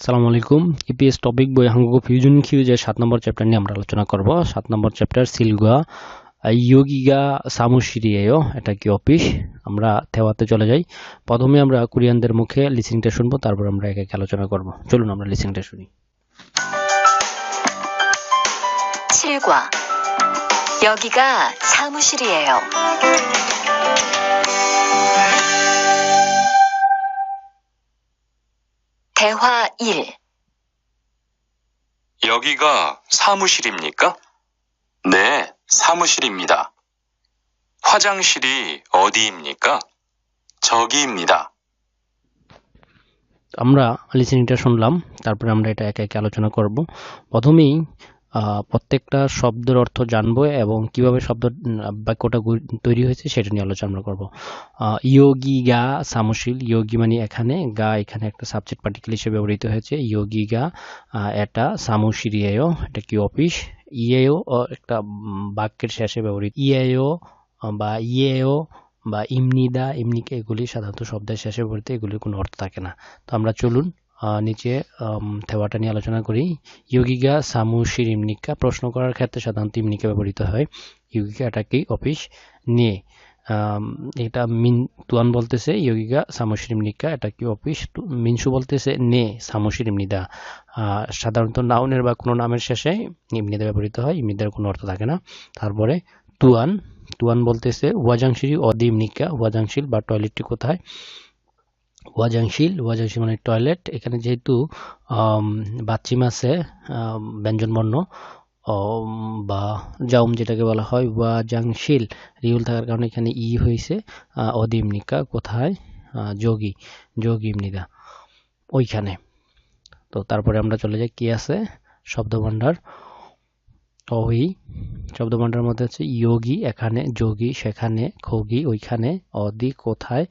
আসসালামু আলাইকুম। EPS topic বই 한국어 ফিউশন কিউজের 7 নম্বর চ্যাপ্টার নিয়ে আমরা আলোচনা করব। 7 নম্বর চ্যাপ্টার 실과 여기가 사무실이에요। এটা কি অফিস? আমরা 대화তে চলে যাই। প্রথমে আমরা কোরিয়ানদের মুখে লিসেনিংটা শুনবো, তারপর আমরা একে একে আলোচনা করব। চলুন আমরা লিসেনিংটা শুনি। 실과 여기가 사무실이에요. 대화 1. 여기가 사무실입니까? 네, 사무실입니다. 화장실이 어디입니까? 저기입니다. আমরা লিসেনিংটা শুনলাম, তারপরে আমরা এটা একে একে আলোচনা করব। প্রথমেই প্রত্যেকটা শব্দের অর্থ জানবো এবং কিভাবে শব্দ বাক্যটা তৈরি হয়েছে সেটা নিয়ে আলোচনা করব। ইয়োগিগা সামুশিল, ইয়োগি মানে এখানে, গা এখানে একটা সাবজেক্ট পার্টিকেল হিসেবে ব্যবহৃত হয়েছে। ইয়োগিগা এটা সামুশিরিয়েও, এটা কি অফিস। ইয়েও একটা বাক্যের শেষে ব্যবহৃত। ইয়েও বা ইয়েও বা ইমনিদা, ইমনিকে, এগুলি সাধারণত শব্দের শেষে ব্যবহৃত, এগুলির কোনো অর্থ থাকে না। তো আমরা চলুন নিচে থেওয়াটা নিয়ে আলোচনা করি। ইয়োগিগা সামুশির ইমনিকা, প্রশ্ন করার ক্ষেত্রে সাধারণত ইমনিকা ব্যবহৃত হয়। ইয়োগিগা এটা কি অফিস। নিয়ে এটা তুয়ান বলতেছে ইয়োগিগা সামুশির ইমনিকা, এটা কি অফিস। মিনসু বলতেছে নে সামুশির ইমনিদা। সাধারণত নাউনের বা কোনো নামের শেষে ইমনিদা ব্যবহৃত হয়, ইমনিদার কোনো অর্থ থাকে না। তারপরে তুয়ান বলতেছে ওয়াজাংশিরি অদি ইমনিকা, ওয়াজাংশিল বা টয়লেটটি কোথায়। ওয়াজাংশিল মানে টয়লেট। এখানে যেহেতু বাচ্চিম আছে ব্যঞ্জন বর্ণ বা জাউম যেটাকে বলা হয়, ওয়াজাংশিল রিউল থাকার কারণে এখানে ই হয়েছে। অদিমনিকা কোথায়, যোগী ইমনিদা ওইখানে। তো তারপরে আমরা চলে যাই কি আছে শব্দভাণ্ডার। ওই শব্দভাণ্ডার মধ্যে আছে ইয়োগি এখানে, যোগী সেখানে, খোগি ওইখানে, অদি কোথায়,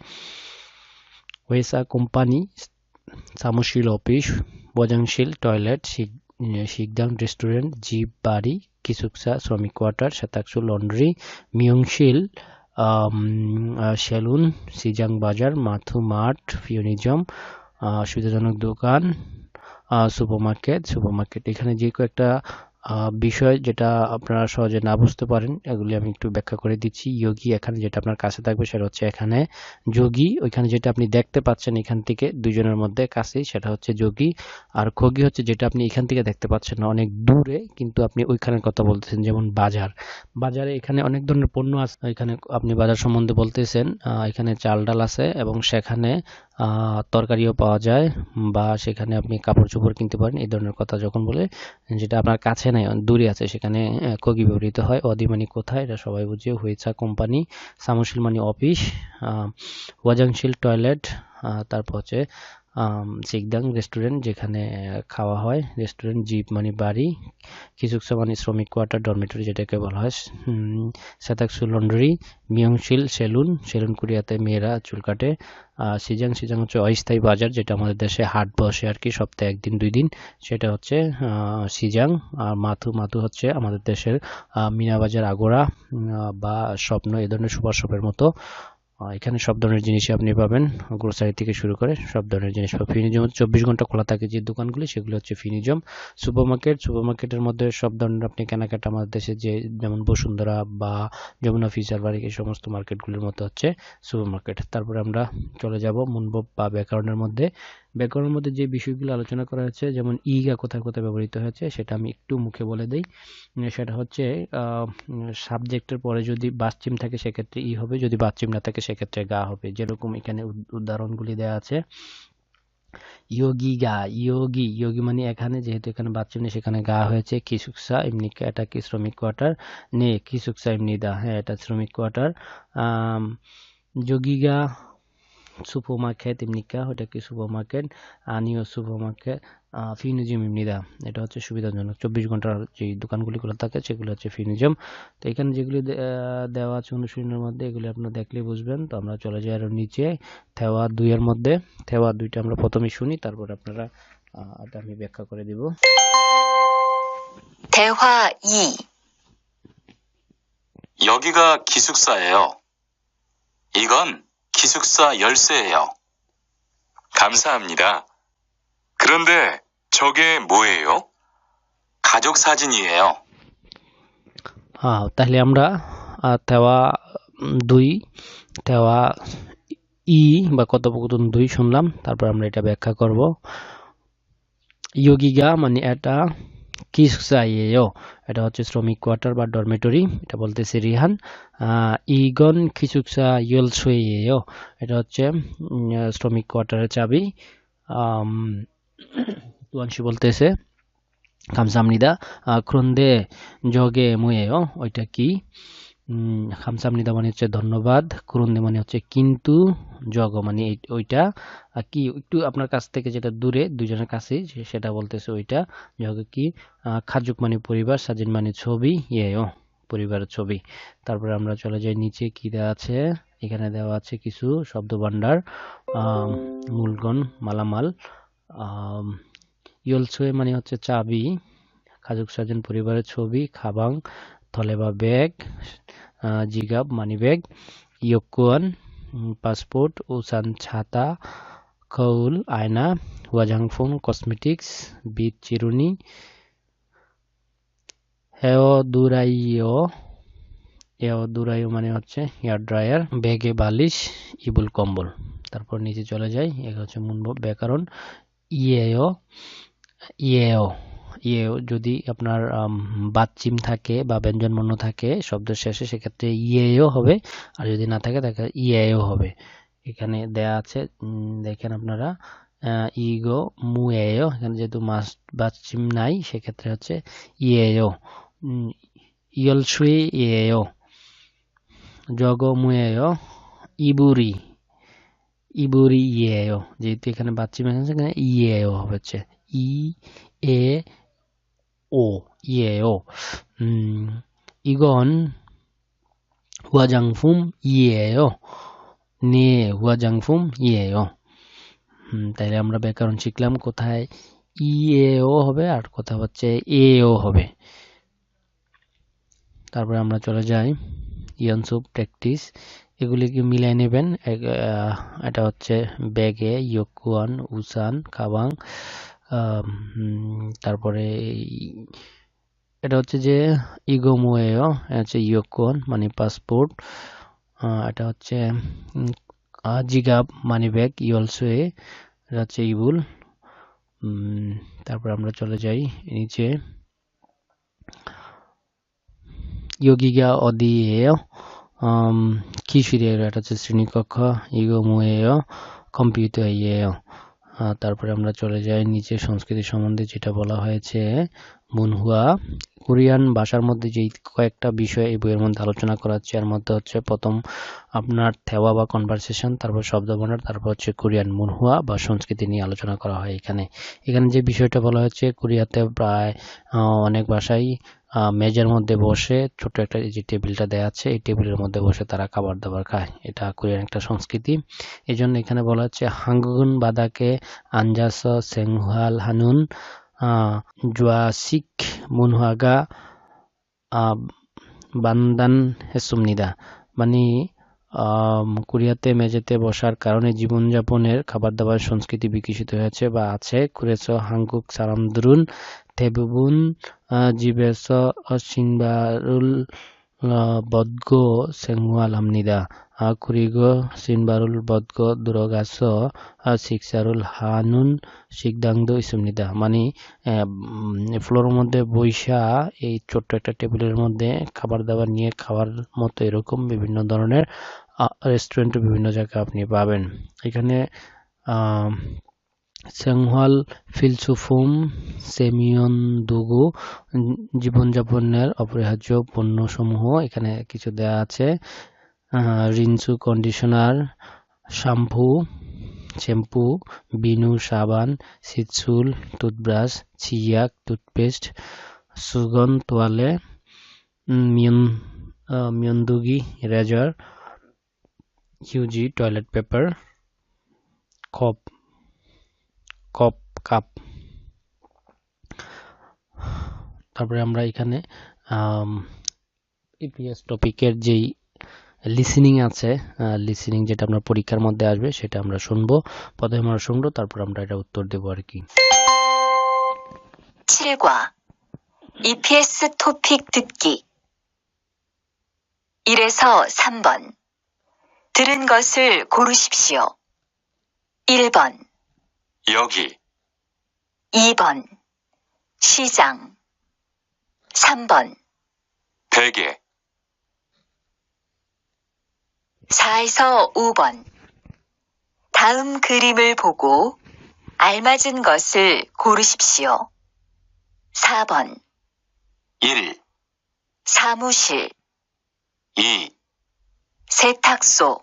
ওয়েসা কোম্পানি, সামুশিল অফিস, ওয়াজাংশিল টয়লেট, শিকদাং রেস্টুরেন্ট, জিপ বাড়ি, কিসুকসা শ্রমিক কোয়ার্টার, সেতাকসু লন্ড্রি, মিয়ংশিল সেলুন, সিজাং বাজার, মাথু মাঠ, ফিউনিজম সুবিধাজনক দোকান, সুপারমার্কেট। এখানে যে কয়েকটা বিষয় যেটা আপনারা সহজে না বুঝতে পারেন এগুলি আমি একটু ব্যাখ্যা করে দিচ্ছি। ইয়োগি এখানে যেটা আপনার কাছে থাকবে সেটা হচ্ছে এখানে, যোগী ওইখানে যেটা আপনি দেখতে পাচ্ছেন এখান থেকে দুইজনের মধ্যে কাছেই, সেটা হচ্ছে যোগী। আর খোগি হচ্ছে যেটা আপনি এখান থেকে দেখতে পাচ্ছেন না, অনেক দূরে, কিন্তু আপনি ওইখানের কথা বলতেছেন। যেমন বাজারে এখানে অনেক ধরনের পণ্য আছে, এখানে আপনি বাজার সম্বন্ধে বলতেছেন। এখানে চাল ডাল আছে এবং সেখানে তরকারিও পাওয়া যায়, বা সেখানে আপনি কাপড় চোপড় কিনতে পারেন। এই ধরনের কথা যখন বলে যেটা আপনার কাছে নাই, দূরে আছে, সেখানে খোগি ব্যবহৃত হয়। অদি মানে কোথায়, এটা সবাই বুঝে। হুইচা কোম্পানি, সামুশিল মানে অফিস, ওয়াজাংশিল টয়লেট, তারপর হচ্ছে সিকদাং রেস্টুরেন্ট যেখানে খাওয়া হয়, রেস্টুরেন্ট, জিপ মানে বাড়ি, কিসুকসা মানে শ্রমিক কোয়ার্টার ডরমিটরি যেটাকে বলা হয়, সেতাকসু লন্ড্রি, মিয়ংশিল সেলুন কোরিয়াতে মেয়েরা চুল কাটে, সিজাং হচ্ছে অস্থায়ী বাজার, যেটা আমাদের দেশে হাট বসে আর কি, সপ্তাহে 1 দিন 2 দিন, সেটা হচ্ছে সিজাং। আর মাথু হচ্ছে আমাদের দেশের মিনা বাজার, আগোড়া বা স্বপ্ন, এই ধরনের সুপার শপের মতো। এখানে সব ধরনের জিনিসই আপনি পাবেন, গ্রোসারি থেকে শুরু করে সব ধরনের জিনিস পাবেন। ফিনিজম 24 ঘন্টা খোলা থাকে যে দোকানগুলি, সেগুলো হচ্ছে ফিনিজম। সুপারমার্কেটের মধ্যে সব ধরনের আপনি কেনাকাটা আমাদের দেশে যেমন বসুন্ধরা বা যমুনা ফিচার বাড়ি, এই সমস্ত মার্কেটগুলির মধ্যে হচ্ছে সুপারমার্কেট। তারপরে আমরা চলে যাব মুনবব বা ব্যাকরণের মধ্যে। ব্যাকরণের মধ্যে যে বিষয়গুলো আলোচনা করা হয়েছে, যেমন ইগা কোথায় কোথায় ব্যবহৃত হয়েছে সেটা আমি একটু মুখে বলে দিই। সেটা হচ্ছে সাবজেক্টের পরে যদি বাচ্চিম থাকে সেক্ষেত্রে ই হবে, যদি বাচ্চিম না থাকে সেক্ষেত্রে গা হবে। যেরকম এখানে উদাহরণগুলি দেওয়া আছে। ইয়োগি মানে এখানে, যেহেতু এখানে বাচ্চিম নেই সেখানে গা হয়েছে। কিসুকসা এমনিকা, এটা কি শ্রমিক কোয়ার্টার। নে কিসুকসা এমনিদা, হ্যাঁ এটা শ্রমিক কোয়ার্টার। যোগিগা সুপারমার্কেট এমনিকা, ওটা কি সুপারমার্কেট। আনিও সুপারমার্কেট। ফিনিজম এমনিদা, এটা হচ্ছে সুবিধাজনক। 24 ঘন্টার যে দোকানগুলি খোলা থাকে সেগুলো হচ্ছে ফিনিজম। তো এখানে যেগুলি দেওয়া আছে অনুশীলনের মধ্যে, এগুলি আপনারা দেখলে বুঝবেন। তো আমরা চলে যাই আরো নিচে থেওয়া 2 এর মধ্যে। থেওয়া 2টা আমরা প্রথমে শুনি, তারপর আপনারা এটা আমি ব্যাখ্যা করে দিব। 대화 2. 여기가 기숙사예요. 이건 기숙사 열쇠예요. 감사합니다. 그런데 저게 뭐예요? 가족 사진이에요. তাহলে আমরা তেওয়া 2 তেওয়া ই বা কথোপকথন 2 শুনলাম, তারপর আমরা এটা ব্যাখ্যা করব। 여기가 মানে এটা 기숙사예요, এটা হচ্ছে শ্রমিক কোয়ার্টার বা ডরমেটরি, এটা বলতেছে রিহান। 이건 기숙사 열쇠예요, এটা হচ্ছে শ্রমিক কোয়ার্টারের চাবি। তুয়ানশি বলতেছে 감사합니다. 그런데 저게 뭐예요? ওইটা কি? 감사합니다 মানে হচ্ছে ধন্যবাদ, 그런데 মানে হচ্ছে কিন্তু, জগ মানে ওইটা কি একটু আপনার কাছ থেকে যেটা দূরে দুজনের কাছে সেটা বলতেছে ওইটা। জগ কি? খাজুক মানে পরিবার, সাজিন মানে ছবি, ইয়েও পরিবারের ছবি। তারপরে আমরা চলে যাই নিচে, কি দেওয়া আছে? এখানে দেওয়া আছে কিছু শব্দ ভান্ডার, মূলগণ, মালামাল। ইয়লছুয়ে মানে হচ্ছে চাবি, খাজুক সাজেন পরিবারের ছবি, খাবাং থলে বা ব্যাগ, জিগাব মানি ব্যাগ, ইয়কুয়ান পাসপোর্ট, উসান ছাতা, খৌল আয়না, ওয়াজাংফুং কসমেটিক্স, বিট চিরুনি, হেওদুরাইও মানে হচ্ছে হেয়ার ড্রায়ার, ব্যাগে বালিশ, ইবুল কম্বল। তারপর নিচে চলে যাই, এগুলো হচ্ছে মূল ব্যাকরণ। ইয়েও যদি আপনার বাচ্চিম থাকে বা ব্যঞ্জনবর্ণ থাকে শব্দের শেষে সেক্ষেত্রে ইয়েও হবে, আর যদি না থাকে তাহলে ইয়েও হবে। এখানে দেয়া আছে দেখেন আপনারা, ইগো মুয়েও, এখানে যেহেতু বাচ্চিম নাই সেক্ষেত্রে হচ্ছে ইয়েও। ইয়লসুই ইয়েও, জগো মুয়েও, ইবুরি ইয়েও, যেহেতু এখানে বাচ্চিম আছে সেখানে ইয়েও হচ্ছে ই এ 오, 이에요. 이건 화장품이에요. 네, 화장품이에요. তাইলে আমরা ব্যাকরণ শিখলাম, কোথায় ইএও হবে আর কোথায় হচ্ছে এও হবে। তারপরে আমরা চলে যাই ইয়ানসুপ প্র্যাকটিস, এগুলিকে মিলাই নেবেন। এটা হচ্ছে ব্যাগে, ইয়কুয়ান, উসান, কাবাং। তারপরে এটা হচ্ছে যে ইগোমুয়েও, হচ্ছে ইয়কুয়ান মানে পাসপোর্ট, এটা হচ্ছে জিগাব মানি ব্যাগ, ইয়লসুয়ে, এটা হচ্ছে ইবুল। তারপর আমরা চলে যাই নিচে, 여기가 어디예요? 기술이에요, এটা হচ্ছে শ্রেণীকক্ষ, 이거뭐예요? কম্পিউটার이에요। তারপরে আমরা চলে যাই নিচে, সংস্কৃতি সম্বন্ধে যেটা বলা হয়েছে মুনহুয়া। কোরিয়ান ভাষার মধ্যে যে কয়েকটা বিষয় এই বইয়ের মধ্যে আলোচনা করা হচ্ছে, এর মধ্যে হচ্ছে প্রথম আপনার থেওয়া বা কনভারসেশন, তারপর শব্দভান্ডার, তারপর হচ্ছে কোরিয়ান মুনহুয়া বা সংস্কৃতি নিয়ে আলোচনা করা হয়। এখানে যে বিষয়টা বলা হচ্ছে, কোরিয়াতে প্রায় অনেক ভাষাই মেজের মধ্যে বসে, ছোট একটা যে টেবিলটা দেয়া আছে এই টেবিলের মধ্যে বসে তারা খাবার দাবার খায়, এটা কোরিয়ান একটা সংস্কৃতি। এই জন্য এখানে বলা হচ্ছে হাঙ্গুন বাদাকে আনজাস সেংহুয়াল হানুন জুয়াসিক মুনহাগা বান্দান হেসুমনিদা, মানে কোরিয়াতে মেঝেতে বসার কারণে জীবনযাপনের খাবার দাবার সংস্কৃতি বিকশিত হয়েছে বা আছে। কুরেছো হাঙ্গুক সারামদ্রুন 대부분 집에서 신발을 벗고 생활합니다. 그리고 신발을 벗고 들어가서 식사를 하는 식당도 있습니다. মানে ফ্লোরের মধ্যে বৈশা এই ছোট্ট একটা টেবিলের মধ্যে খাবার দাবার নিয়ে খাওয়ার মতো এরকম বিভিন্ন ধরনের রেস্টুরেন্টে বিভিন্ন জায়গায় আপনি পাবেন। এখানে 생활 필수품 세미온도구, জীবনযাপনের অপরিহার্য পণ্যসমূহ এখানে কিছু দেয়া আছে। রিনসু কন্ডিশনার, শ্যাম্পু, বিনু সাবান, সিটসুল, টুথব্রাশ, চিয়াক টুথপেস্ট, সুগন তোয়ালে, মিয়ন্দুগি রেজার, হিউজি টয়লেট পেপার, কাপ। তারপরে আমরা এখানে ইপিএস টপিকের যেই লিসেনিং আছে, লিসেনিং যেটা আপনার পরীক্ষার মধ্যে আসবে সেটা আমরা শুনবো। প্রথমে আমরা শুনবো, তারপর আমরা এটা উত্তর দেবো আর কি। 7과 EPS 토픽 듣기 1에서 3번 들은 것을 고르십시오. 1번, 여기, 2번 시장 3번 베개, 4에서 5번 다음 그림을 보고 알맞은 것을 고르십시오. 4번 1, 사무실 2, 세탁소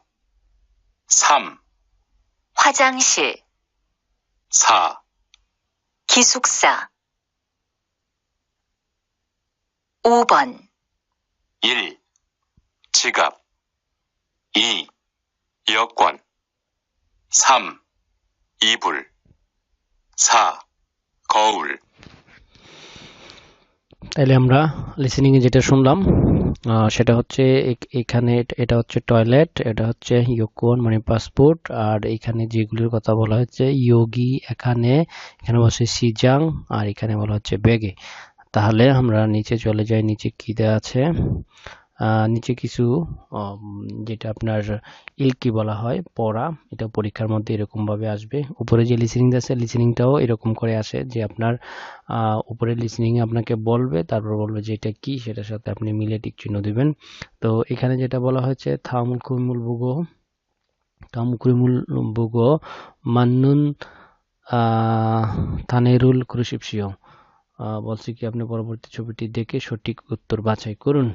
3, 화장실 4, 기숙사 5번 1, 지갑, 2, 여권, 3, 이불, 4, 거울. তাহলে আমরা লিসেনিং এ যেটা শুনলাম সেটা হচ্ছে এখানে এটা হচ্ছে টয়লেট, এটা হচ্ছে ইয়োকন মানে পাসপোর্ট, আর এখানে যেগুলোর কথা বলা হচ্ছে ইয়োগি, এখানে বলছে সিজাং, আর এখানে বলা হচ্ছে বেগে। তাহলে আমরা নিচে চলে যাই, নিচে কি দেওয়া আছে, নিচে কিছু যেটা আপনার ইলকি বলা হয় পড়া, এটা পরীক্ষার মধ্যে এরকম ভাবে আসবে। উপরে যে লিসেনিং আছে লিসেনিংটাও এরকম করে আসে যে আপনার উপরে লিসেনিং আপনাকে বলবে, তারপর বলবে যে এটা কি, সেটার সাথে আপনি মিলে টিক চিহ্ন দিবেন। তো এখানে যেটা বলা হয়েছে থামুকুমুল বুগো মান্নুন থানেরুল ক্রুশিপসিও, বলছে কি আপনি পরবর্তী ছবিটি দেখে সঠিক উত্তর বাছাই করুন।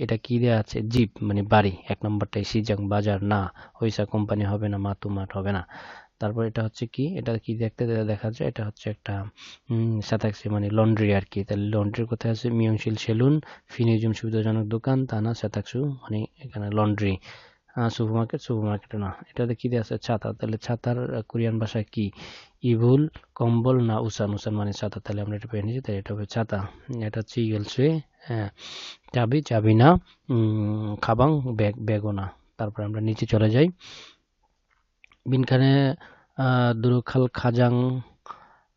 এটা কি দেওয়া আছে, জিপ মানে বাড়ি, 1 নম্বরটাই সিজাং বাজার না, হইসা কোম্পানি হবে না, মাতুমাট হবে না। তারপর এটা হচ্ছে কি, এটা কি দেখতে দেখা যায়, এটা হচ্ছে একটা সাতাক্সি মানে লন্ড্রি আর কি। তাহলে লন্ড্রির কোথায় আছে, মিয়ংশিল সেলুন, ফিনিজম সুবিধাজনক দোকান, তানা সাতাকসু মানে এখানে লন্ড্রি। সুপারমার্কেট না। এটাতে কি দেওয়া আছে, ছাতা। তাহলে ছাতার কোরিয়ান ভাষায় কি, ইভুল কম্বল না উসান মানে ছাতা। তাহলে আমরা এটা পেয়ে নিয়েছি, তাহলে এটা হবে ছাতা। এটা হচ্ছে ইয়েলসুয়ে, হ্যাঁ চাবি না, খাবাং ব্যাগও না। তারপর আমরা নিচে চলে যাই, বিনখানে দুরুখাল খাজাং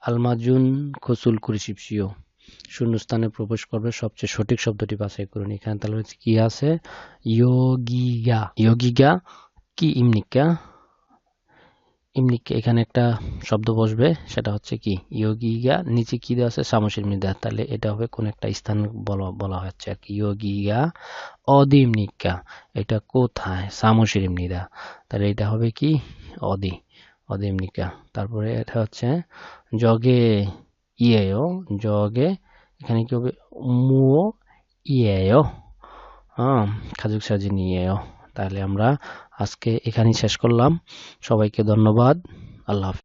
আলমাজুন খসুল কুরিশিপসিও, শূন্যস্থানে প্রবেশ করবে সবচেয়ে সঠিক শব্দটি বাছাই করুন। এখানে তাহলে হচ্ছে কি আছে, ইয়োগিগা কি ইমনিকা, এখানে একটা শব্দ বসবে, সেটা হচ্ছে কি ইয়োগিগা, নিচে কি দেওয়া আছে সামুশিরমিদা, তাহলে এটা হবে কোন একটা স্থান বলা হচ্ছে আর কি। ইয়োগিগা অদিমনিকা, এটা কোথায়, সামুশিরমিদা, তাহলে এটা হবে কি অদিমনিকা। তারপরে এটা হচ্ছে জগে জগে, এখানে কি হবে মুও ইয়েও, খাজুক সাজিনি ইয়েও। তাহলে আমরা আজকে এখানেই শেষ করলাম। সবাইকে ধন্যবাদ। আল্লাহ হাফেজ।